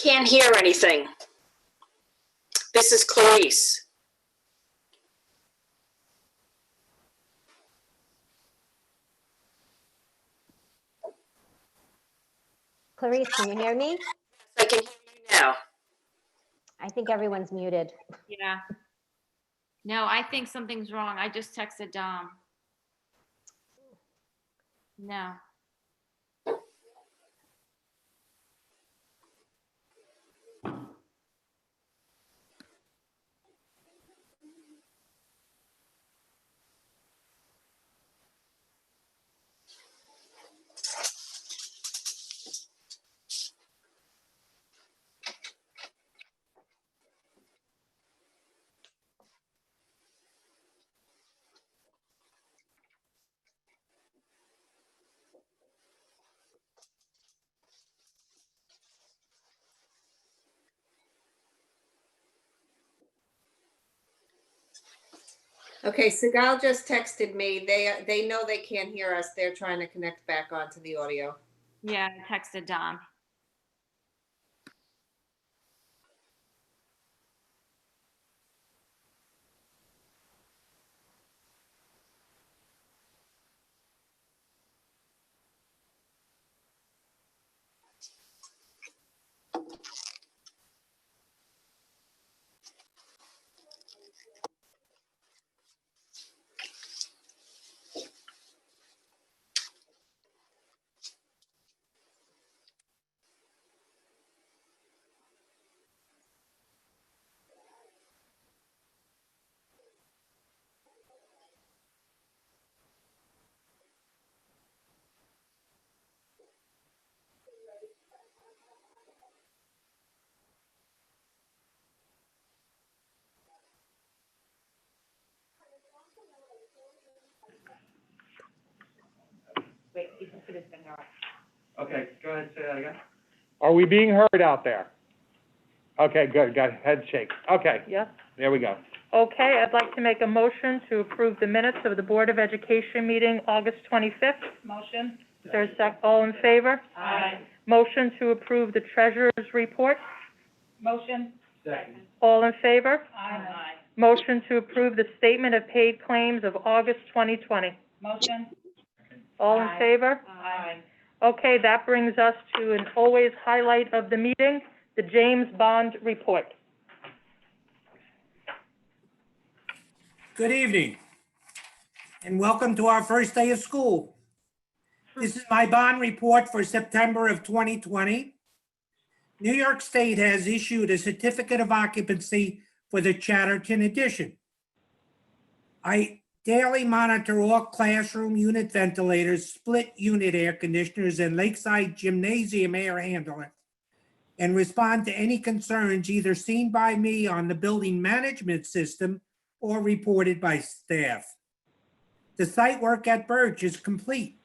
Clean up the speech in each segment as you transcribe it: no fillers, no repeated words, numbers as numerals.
can't hear anything. This is Clarice. Clarice, can you hear me? I can hear you now. I think everyone's muted. Yeah. No, I think something's wrong. I just texted Dom. No. Okay, Sigal just texted me. They know they can't hear us. They're trying to connect back onto the audio. Yeah, I texted Dom. Okay, go ahead, say that again. Are we being heard out there? Okay, good, got head shake. Okay, Yes. there we go. Okay, I'd like to make a motion to approve the minutes of the Board of Education meeting, August 25th. Motion? Is there a sec, all in favor? Aye. Motion to approve the treasurer's report. Motion? Second. All in favor? Aye. Motion to approve the statement of paid claims of August 2020. Motion? All in Aye. favor? Aye. Okay, that brings us to an always highlight of the meeting, the James Bond report. Good evening, and welcome to our first day of school. This is my bond report for September of 2020. New York State has issued a certificate of occupancy for the Chatterton addition. I daily monitor all classroom unit ventilators, split unit air conditioners, and lakeside gymnasium air handler, and respond to any concerns either seen by me on the building management system or reported by staff. The site work at Birch is complete.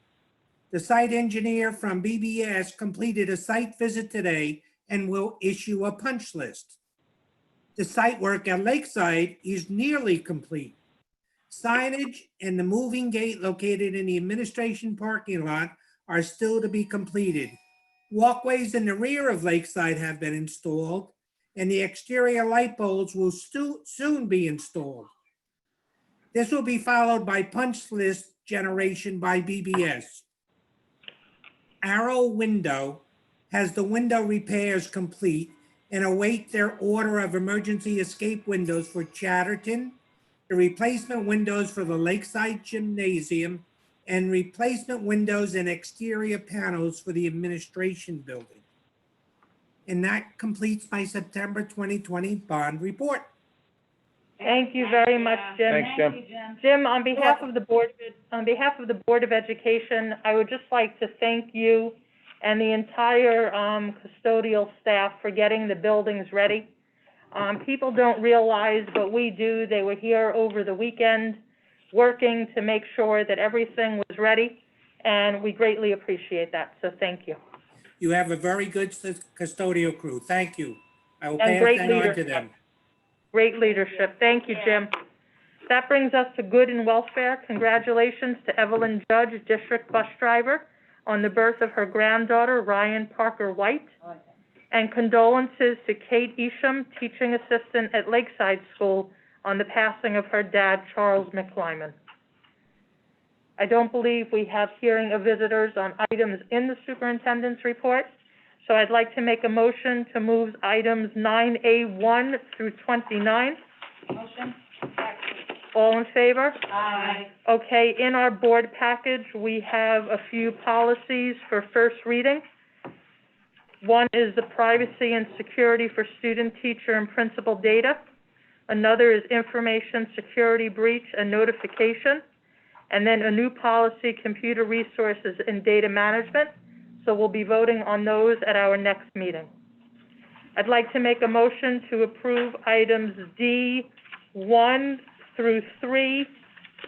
The site engineer from BBS completed a site visit today and will issue a punch list. The site work at Lakeside is nearly complete. Signage and the moving gate located in the administration parking lot are still to be completed. Walkways in the rear of Lakeside have been installed, and the exterior light bulbs will soon be installed. This will be followed by punch list generation by BBS. Arrow Window has the window repairs complete and await their order of emergency escape windows for Chatterton, the replacement windows for the Lakeside Gymnasium, and replacement windows and exterior panels for the administration building. And that completes my September 2020 bond report. Thank you very much, Jim. Thanks, Jim. Jim, on behalf of the Board of Education, I would just like to thank you and the entire custodial staff for getting the buildings ready. People don't realize, but we do. They were here over the weekend working to make sure that everything was ready, and we greatly appreciate that, so thank you. You have a very good custodial crew. Thank you. I will And pass great that on to leadership. them. Great leadership. Thank you, Jim. That brings us to good and welfare. Congratulations to Evelyn Judge, district bus driver, on the birth of her granddaughter, Ryan Parker White. And condolences to Kate Isham, teaching assistant at Lakeside School, on the passing of her dad, Charles McClyman. I don't believe we have hearing of visitors on items in the superintendent's report, so I'd like to make a motion to move items 9A1 through 29. Motion? All in favor? Aye. Okay, in our board package, we have a few policies for first reading. One is the privacy and security for student, teacher, and principal data. Another is information security breach and notification. And then a new policy, computer resources and data management. So we'll be voting on those at our next meeting. I'd like to make a motion to approve items D1 through 3,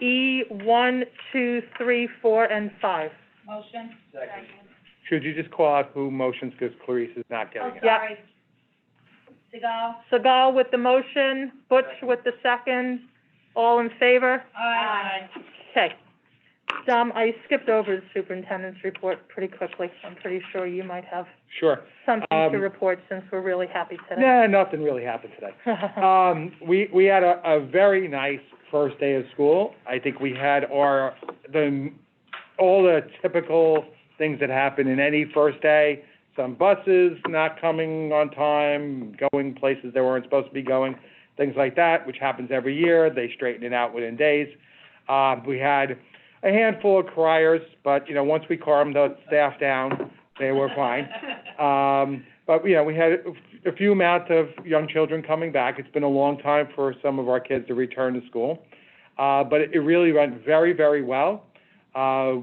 E1, 2, 3, 4, and 5. Motion? Should you just call out who motions, because Clarice is not getting it? Yep. Segal? Segal with the motion, Butch with the second. All in favor? Aye. Okay. Dom, I skipped over the superintendent's report pretty quickly. I'm pretty sure you might have Sure. something to report since we're really happy today. Nah, nothing really happened today. We had a very nice first day of school. I think we had all the typical things that happen in any first day. Some buses not coming on time, going places they weren't supposed to be going, things like that, which happens every year. They straighten it out within days. We had a handful of criers, but, once we calmed the staff down, they were fine. But, we had a few amount of young children coming back. It's been a long time for some of our kids to return to school. But it really went very, very well.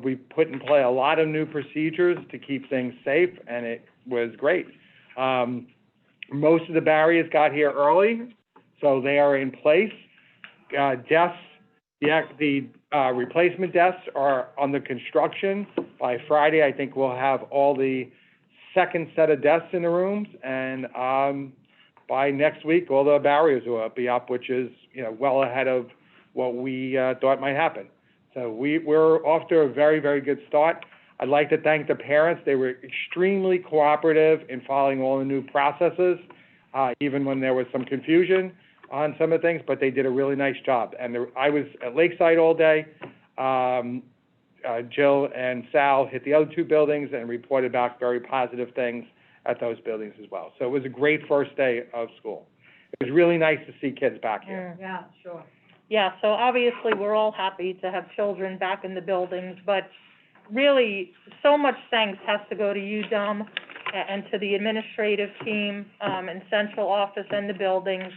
We put in play a lot of new procedures to keep things safe, and it was great. Most of the barriers got here early, so they are in place. Desks, the replacement desks are under construction. By Friday, I think we'll have all the second set of desks in the rooms, and by next week, all the barriers will be up, which is, well ahead of what we thought might happen. So we're off to a very, very good start. I'd like to thank the parents. They were extremely cooperative in following all the new processes, even when there was some confusion on some of the things, but they did a really nice job. And I was at Lakeside all day. Jill and Sal hit the other two buildings and reported back very positive things at those buildings as well. So it was a great first day of school. It was really nice to see kids back here. Yeah, sure. Yeah, so obviously, we're all happy to have children back in the buildings, but really, so much thanks has to go to you, Dom, and to the administrative team, and central office and the buildings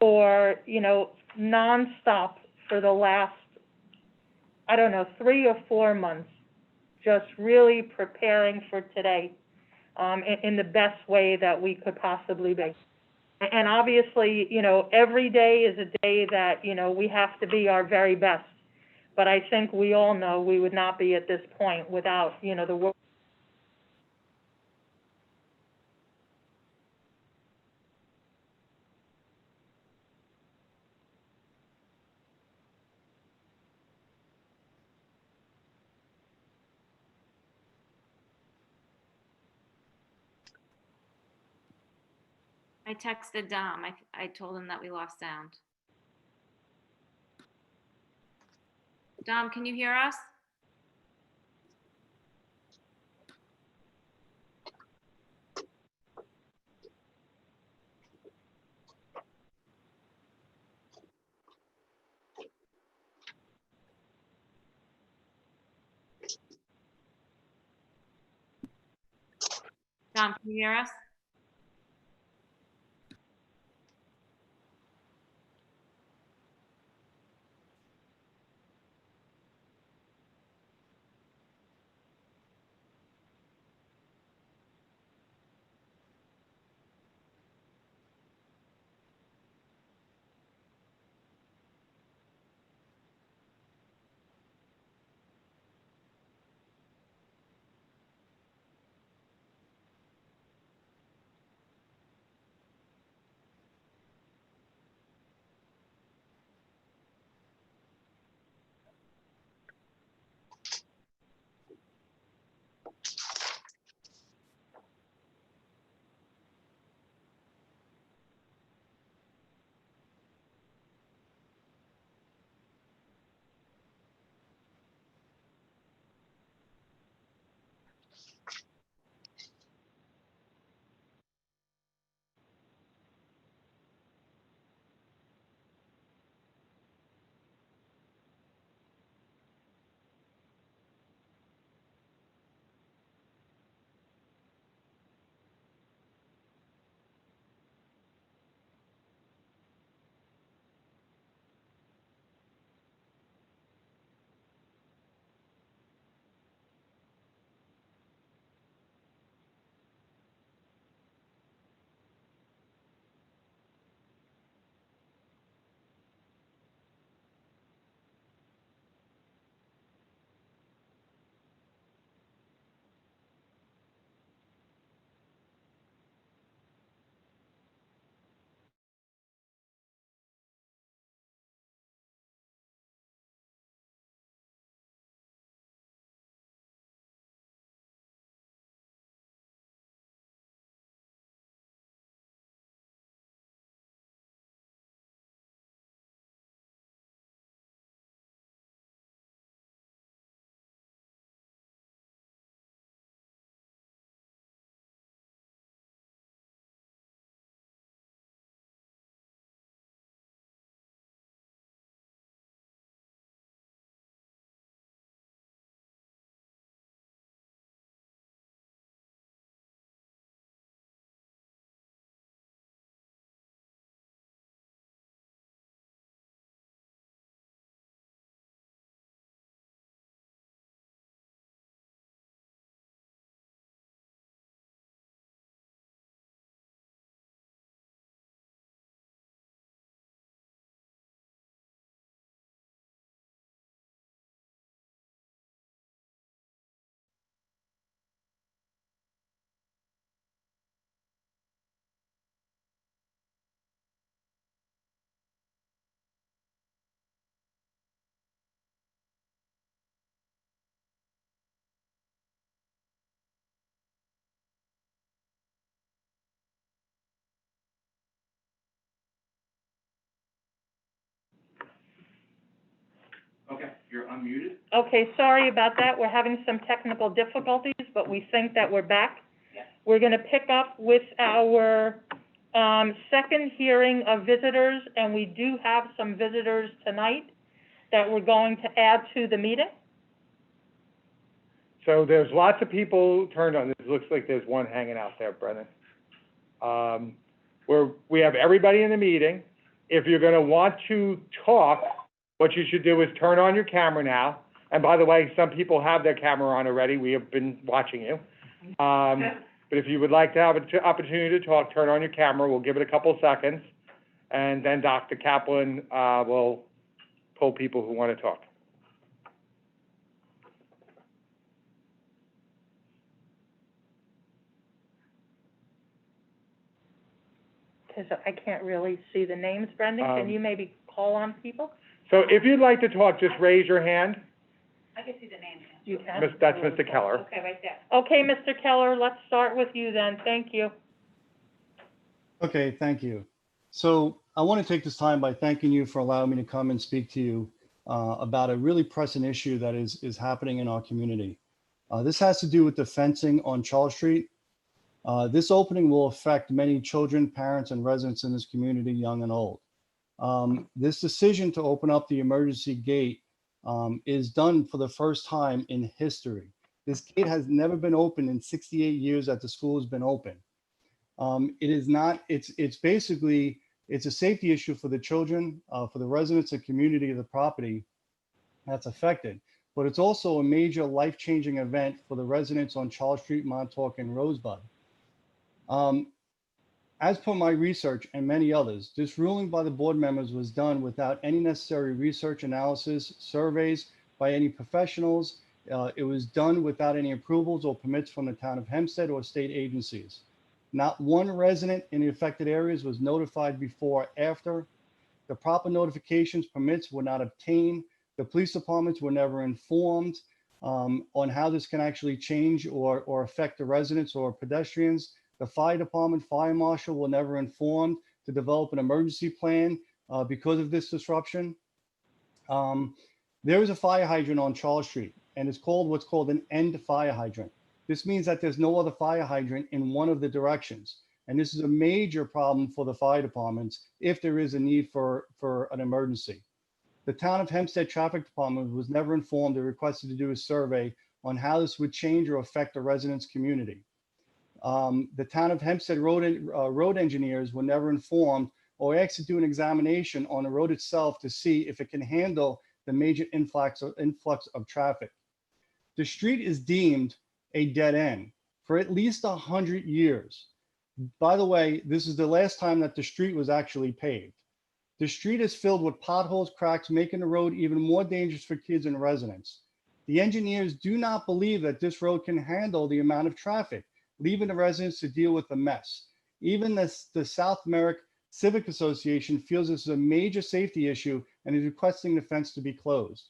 for, nonstop for the last, 3 or 4 months, just really preparing for today, in the best way that we could possibly be. And obviously, every day is a day that, we have to be our very best. But I think we all know we would not be at this point without, the work. I texted Dom. I told him that we lost sound. Dom, can you hear us? Dom, can you hear us? Okay, you're unmuted. Okay, sorry about that. We're having some technical difficulties, but we think that we're back. We're going to pick up with our second hearing of visitors, and we do have some visitors tonight that we're going to add to the meeting. So there's lots of people turned on. It looks like there's one hanging out there, Brennan. We have everybody in the meeting. If you're gonna want to talk, what you should do is turn on your camera now. And by the way, some people have their camera on already. We have been watching you. But if you would like to have an opportunity to talk, turn on your camera. We'll give it a couple seconds. And then Dr. Kaplan, will pull people who want to talk. Because I can't really see the names, Brendan. Can you maybe call on people? So if you'd like to talk, just raise your hand. You can? That's Mr. Keller. Okay, right there. Okay, Mr. Keller, let's start with you then. Thank you. Okay, thank you. So I want to take this time by thanking you for allowing me to come and speak to you about a really pressing issue that is happening in our community. This has to do with the fencing on Charles Street. This opening will affect many children, parents, and residents in this community, young and old. This decision to open up the emergency gate is done for the first time in history. This gate has never been opened in 68 years that the school has been open. It's basically a safety issue for the children, for the residents and community of the property that's affected. But it's also a major life-changing event for the residents on Charles Street, Montauk, and Rosebud. As per my research and many others, this ruling by the board members was done without any necessary research analysis, surveys by any professionals. It was done without any approvals or permits from the town of Hempstead or state agencies. Not one resident in the affected areas was notified before or after. The proper notifications, permits were not obtained. The police departments were never informed on how this can actually change or affect the residents or pedestrians. The fire department, fire marshal were never informed to develop an emergency plan because of this disruption. There is a fire hydrant on Charles Street, and it's called what's called an end fire hydrant. This means that there's no other fire hydrant in one of the directions. And this is a major problem for the fire departments if there is a need for an emergency. The town of Hempstead Traffic Department was never informed or requested to do a survey on how this would change or affect the residents' community. The town of Hempstead road engineers were never informed or asked to do an examination on the road itself to see if it can handle the major influx of traffic. The street is deemed a dead end for at least 100 years. By the way, this is the last time that the street was actually paved. The street is filled with potholes, cracks, making the road even more dangerous for kids and residents. The engineers do not believe that this road can handle the amount of traffic, leaving the residents to deal with the mess. Even the South Merrick Civic Association feels this is a major safety issue and is requesting the fence to be closed.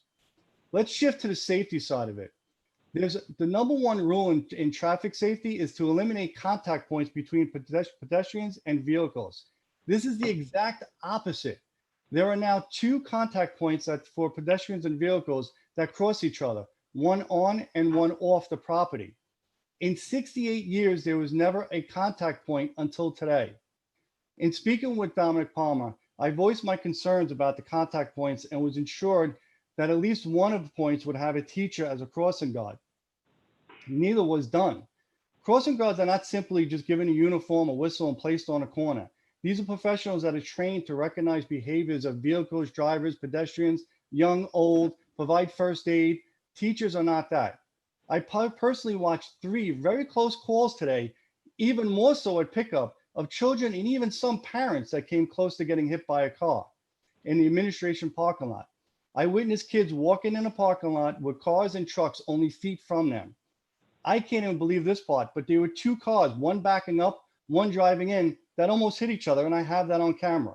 Let's shift to the safety side of it. The number one rule in traffic safety is to eliminate contact points between pedestrians and vehicles. This is the exact opposite. There are now 2 contact points for pedestrians and vehicles that cross each other, one on and one off the property. In 68 years, there was never a contact point until today. In speaking with Dominic Palmer, I voiced my concerns about the contact points and was ensured that at least one of the points would have a teacher as a crossing guard. Neither was done. Crossing guards are not simply just given a uniform, a whistle, and placed on a corner. These are professionals that are trained to recognize behaviors of vehicles, drivers, pedestrians, young, old, provide first aid. Teachers are not that. I personally watched 3 very close calls today, even more so at pickup, of children and even some parents that came close to getting hit by a car in the administration parking lot. I witnessed kids walking in a parking lot with cars and trucks only feet from them. I can't even believe this part, but there were 2 cars, one backing up, one driving in, that almost hit each other, and I have that on camera.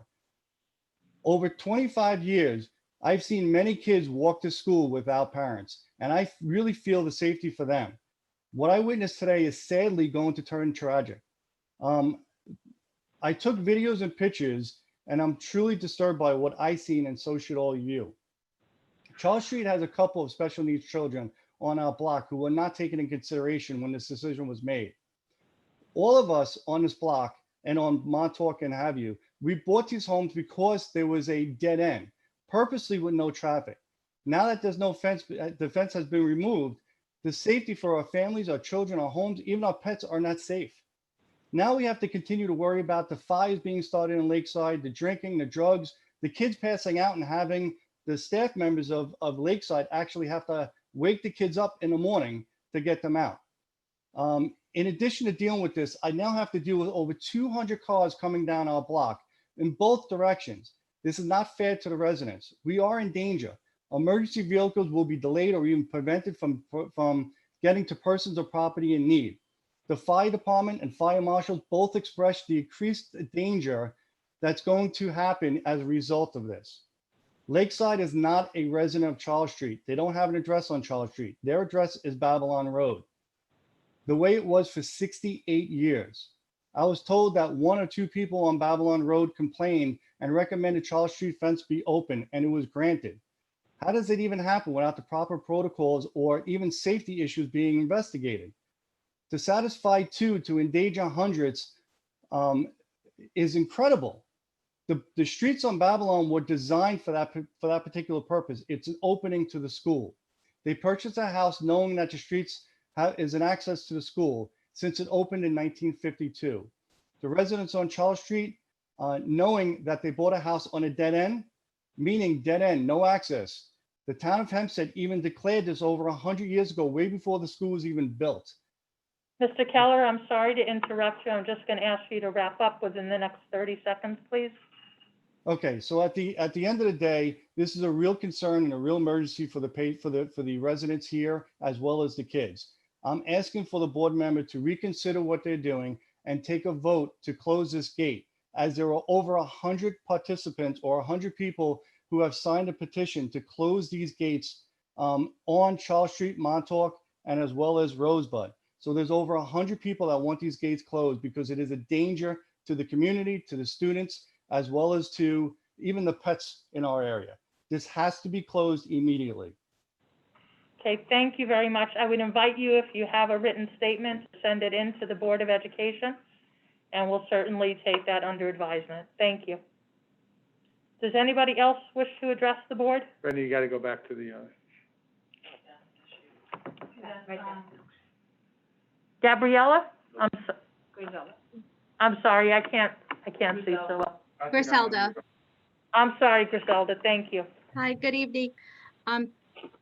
Over 25 years, I've seen many kids walk to school without parents, and I really feel the safety for them. What I witnessed today is sadly going to turn tragic. I took videos and pictures, and I'm truly disturbed by what I seen, and so should all of you. Charles Street has a couple of special needs children on our block who were not taken in consideration when this decision was made. All of us on this block and on Montauk and have you, we bought these homes because there was a dead end, purposely with no traffic. Now that there's no fence, the fence has been removed, the safety for our families, our children, our homes, even our pets are not safe. Now we have to continue to worry about the fires being started in Lakeside, the drinking, the drugs, the kids passing out and having the staff members of Lakeside actually have to wake the kids up in the morning to get them out. In addition to dealing with this, I now have to deal with over 200 cars coming down our block in both directions. This is not fair to the residents. We are in danger. Emergency vehicles will be delayed or even prevented from getting to persons or property in need. The fire department and fire marshals both expressed the increased danger that's going to happen as a result of this. Lakeside is not a resident of Charles Street. They don't have an address on Charles Street. Their address is Babylon Road. The way it was for 68 years. I was told that 1 or 2 people on Babylon Road complained and recommended Charles Street fence be open, and it was granted. How does it even happen without the proper protocols or even safety issues being investigated? To satisfy 2 to endanger hundreds is incredible. The streets on Babylon were designed for that particular purpose. It's an opening to the school. They purchased a house knowing that the streets is an access to the school since it opened in 1952. The residents on Charles Street, knowing that they bought a house on a dead end, meaning dead end, no access. The town of Hempstead even declared this over 100 years ago, way before the school was even built. Mr. Keller, I'm sorry to interrupt you. I'm just going to ask you to wrap up within the next 30 seconds, please. Okay, so at the end of the day, this is a real concern and a real emergency for the residents here as well as the kids. I'm asking for the board member to reconsider what they're doing and take a vote to close this gate, as there are over 100 participants or 100 people who have signed a petition to close these gates on Charles Street, Montauk, and as well as Rosebud. So there's over 100 people that want these gates closed because it is a danger to the community, to the students, as well as to even the pets in our area. This has to be closed immediately. Okay, thank you very much. I would invite you, if you have a written statement, to send it in to the Board of Education, and we'll certainly take that under advisement. Thank you. Does anybody else wish to address the board? Brenda, you gotta go back to the, Gabriella? I'm sorry, I can't see so well. Griselda. I'm sorry, Griselda, thank you. Hi, good evening. I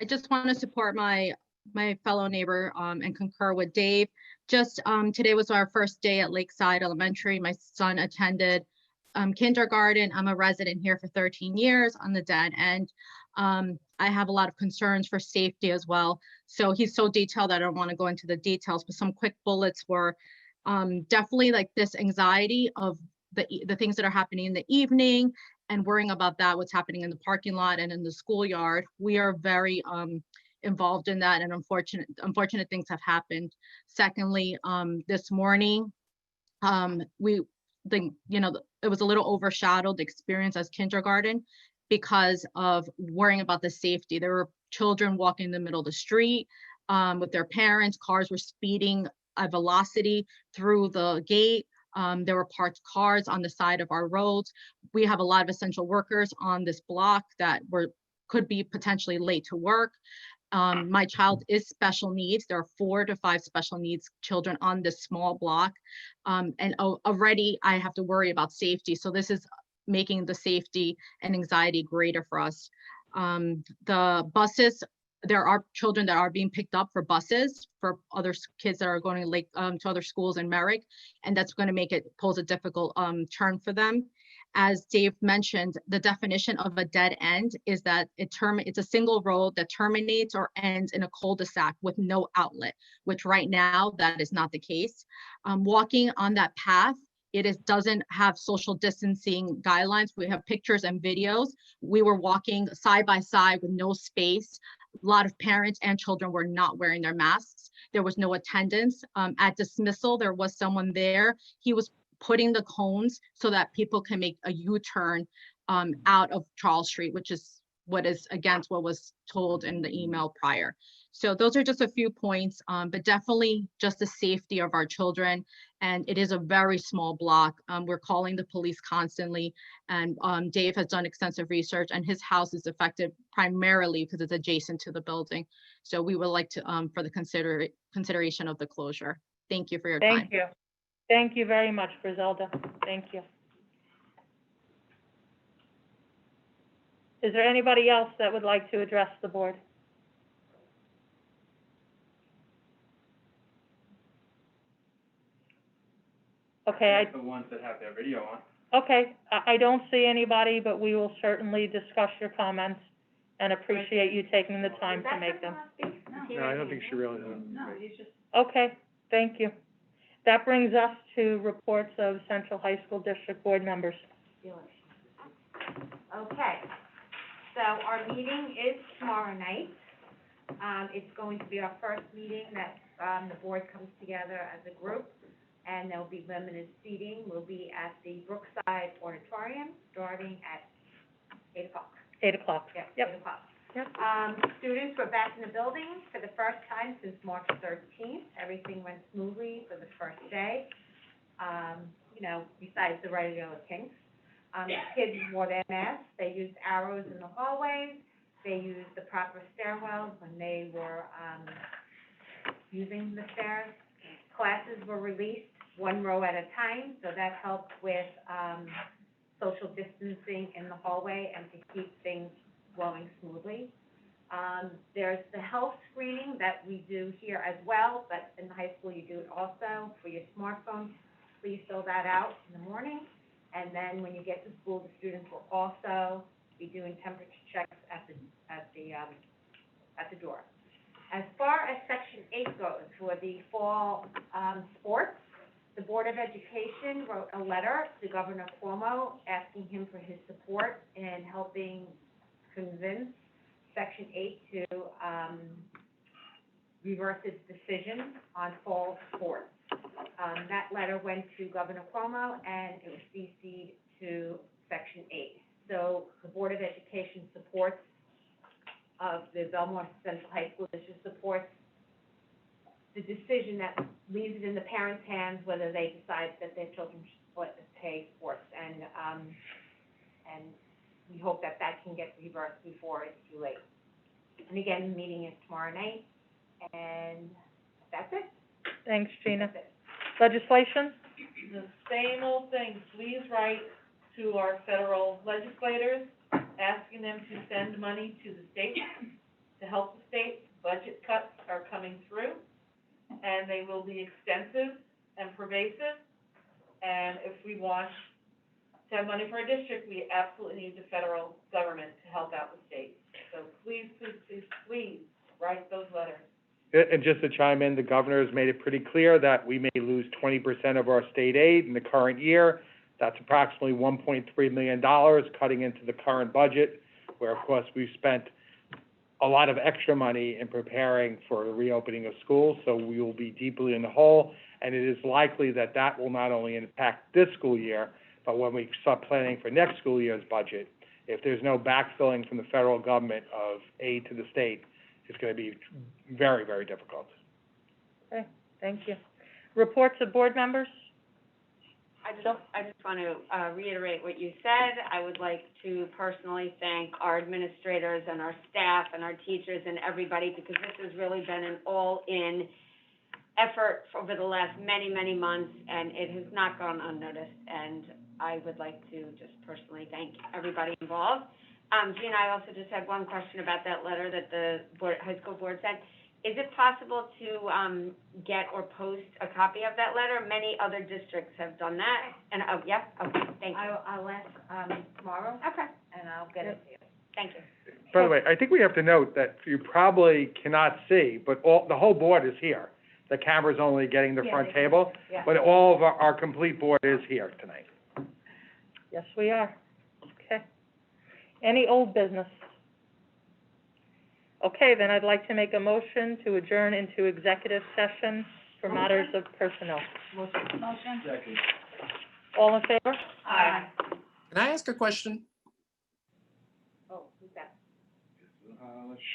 just want to support my fellow neighbor and concur with Dave. Just today was our first day at Lakeside Elementary. My son attended kindergarten. I'm a resident here for 13 years on the dead end. I have a lot of concerns for safety as well. So he's so detailed that I don't want to go into the details, but some quick bullets were definitely like this anxiety of the things that are happening in the evening and worrying about that, what's happening in the parking lot and in the schoolyard. We are very involved in that, and unfortunate things have happened. Secondly, this morning, it was a little overshadowed, the experience as kindergarten, because of worrying about the safety. There were children walking in the middle of the street with their parents. Cars were speeding at velocity through the gate. There were parked cars on the side of our roads. We have a lot of essential workers on this block that could be potentially late to work. My child is special needs. There are 4 to 5 special needs children on this small block. And already I have to worry about safety. So this is making the safety and anxiety greater for us. The buses, there are children that are being picked up for buses for other kids that are going to other schools in Merrick, and that's going to pose a difficult turn for them. As Dave mentioned, the definition of a dead end is that it's a single road that terminates or ends in a cul-de-sac with no outlet, which right now that is not the case. Walking on that path, doesn't have social distancing guidelines. We have pictures and videos. We were walking side by side with no space. A lot of parents and children were not wearing their masks. There was no attendance. At dismissal, there was someone there. He was putting the cones so that people can make a U-turn out of Charles Street, which is what is against what was told in the email prior. So those are just a few points, but definitely just the safety of our children. And it is a very small block. We're calling the police constantly, and Dave has done extensive research, and his house is affected primarily because it's adjacent to the building. So we would like to, for the consideration of the closure. Thank you for your time. Thank you. Thank you very much, Griselda. Thank you. Is there anybody else that would like to address the board? Okay, The ones that have their video on. okay, I don't see anybody, but we will certainly discuss your comments and appreciate you taking the time to make them. No, I don't think she really does. Okay, thank you. That brings us to reports of Central High School District Board members. Okay, so our meeting is tomorrow night. It's going to be our first meeting that, the board comes together as a group, and there'll be limited seating. We'll be at the Brookside Auditorium, starting at 8 o'clock. 8 o'clock. Yeah, Yep. 8 o'clock. Yep. Students were back in the building for the first time since March 13th. Everything went smoothly for the first day. You know, besides the regular kinks. Kids wore their masks. They used arrows in the hallways. They used the proper stairwells when they were, using the stairs. Classes were released one row at a time, so that helped with, social distancing in the hallway and to keep things flowing smoothly. There's the health screening that we do here as well, but in the high school you do it also for your smartphone. Please fill that out in the morning. And then when you get to school, the students will also be doing temperature checks at the door. As far as Section 8 goes, for the fall, sports, the Board of Education wrote a letter to Governor Cuomo asking him for his support in helping convince Section 8 to reverse its decision on fall sports. That letter went to Governor Cuomo, and it was CC'd to Section 8. So the Board of Education supports of the Belmore Central High School District supports the decision that leaves it in the parents' hands whether they decide that their children should pay sports. And we hope that that can get reversed before it's too late. And again, the meeting is tomorrow night, and that's it. Thanks, Gina. That's it. Legislation? The same old thing, please write to our federal legislators, asking them to send money to the state, to help the state. Budget cuts are coming through, and they will be extensive and pervasive. And if we want to have money for a district, we absolutely need the federal government to help out the state. So please, please, please, please, write those letters. And just to chime in, the governor has made it pretty clear that we may lose 20% of our state aid in the current year. That's approximately $1.3 million cutting into the current budget, where, of course, we've spent a lot of extra money in preparing for the reopening of schools, so we will be deeply in the hole. And it is likely that that will not only impact this school year, but when we start planning for next school year's budget, if there's no backfilling from the federal government of aid to the state, it's going to be very, very difficult. Okay, thank you. Reports of board members? I just want to reiterate what you said. I would like to personally thank our administrators and our staff and our teachers and everybody, because this has really been an all-in effort over the last many, many months, and it has not gone unnoticed. And I would like to just personally thank everybody involved. Gina, I also just had one question about that letter that the high school board sent. Is it possible to get or post a copy of that letter? Many other districts have done that. And, yeah, okay, thank you. I'll ask, tomorrow, Okay, and I'll get it to you. thank you. By the way, I think we have to note that you probably cannot see, but the whole board is here. The camera's only getting the front table, Yeah. but all of our complete board is here tonight. Yes, we are. Okay. Any old business? Okay, then I'd like to make a motion to adjourn into executive session for matters of personnel. Motion? Second. All in favor? Aye. Can I ask a question? Oh, who's that?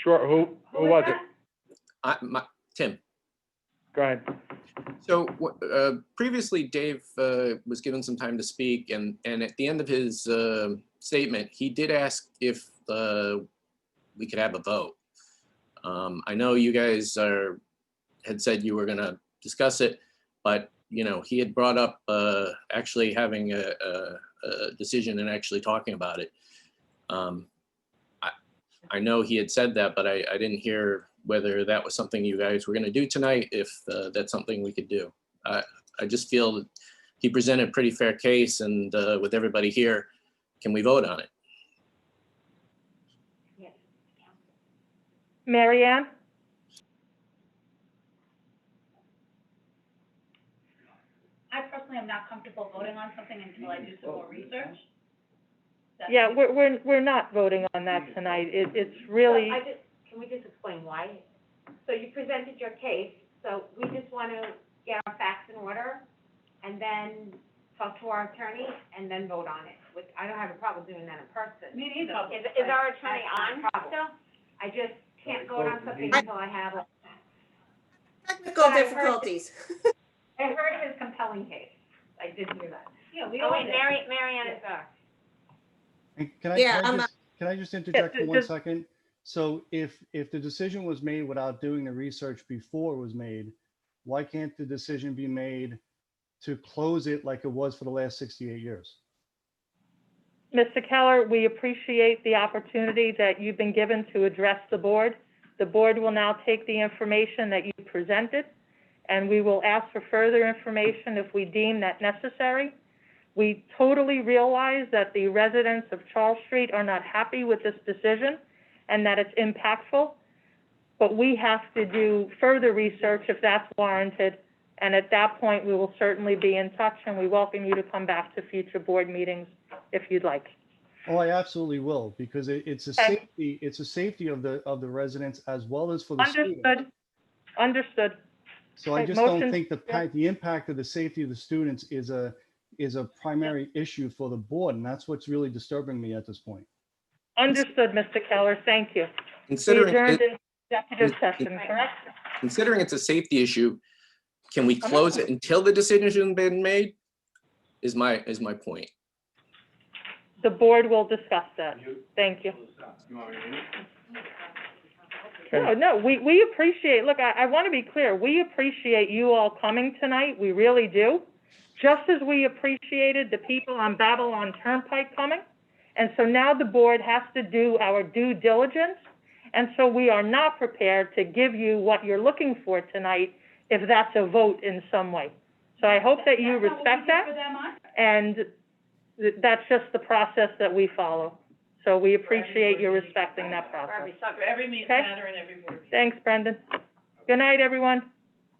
Sure, who was it? Tim. Go ahead. So, previously Dave, was given some time to speak, and at the end of his, statement, he did ask if, we could have a vote. I know you guys had said you were gonna discuss it, but, you know, he had brought up, actually having a decision and actually talking about it. I know he had said that, but I didn't hear whether that was something you guys were gonna do tonight, if that's something we could do. I just feel that he presented a pretty fair case, and with everybody here, can we vote on it? Mary Ann? I personally am not comfortable voting on something until I do some more research. Yeah, we're not voting on that tonight. It's really, Can we just explain why? So you presented your case, so we just want to get our facts in order and then talk to our attorney and then vote on it. I don't have a problem doing that in person. Me neither. Is our attorney on still? I just can't vote on something until I have, Technical difficulties. I heard his compelling case. I did hear that. Yeah, we Oh, all wait, did. Mary Ann is there. And can I, Yeah, can I just interject for 1 just- second? So if the decision was made without doing the research before it was made, why can't the decision be made to close it like it was for the last 68 years? Mr. Keller, we appreciate the opportunity that you've been given to address the board. The board will now take the information that you presented, and we will ask for further information if we deem that necessary. We totally realize that the residents of Charles Street are not happy with this decision and that it's impactful, but we have to do further research if that's warranted, and at that point, we will certainly be in touch, and we welcome you to come back to future board meetings if you'd like. Oh, I absolutely will, because it's a Okay. safety of the residents as well as for the students. Understood. So I Okay, just don't motion- think the impact of the safety of the students is a primary issue for the board, and that's what's really disturbing me at this point. Understood, Mr. Keller, thank you. We Considering adjourned it, in executive session, correct? considering it's a safety issue, can we close it until the decision's been made? Is my point. The board will discuss that. Thank you. No, we appreciate, look, I want to be clear, we appreciate you all coming tonight, we really do. Just as we appreciated the people on Babylon Turnpike coming. And so now the board has to do our due diligence. And so we are not prepared to give you what you're looking for tonight if that's a vote in some way. So I hope that you respect that. And that's just the process that we follow. So we appreciate you respecting that process. For every meeting Okay. matter and every board meeting. Thanks, Brendan. Good night, everyone.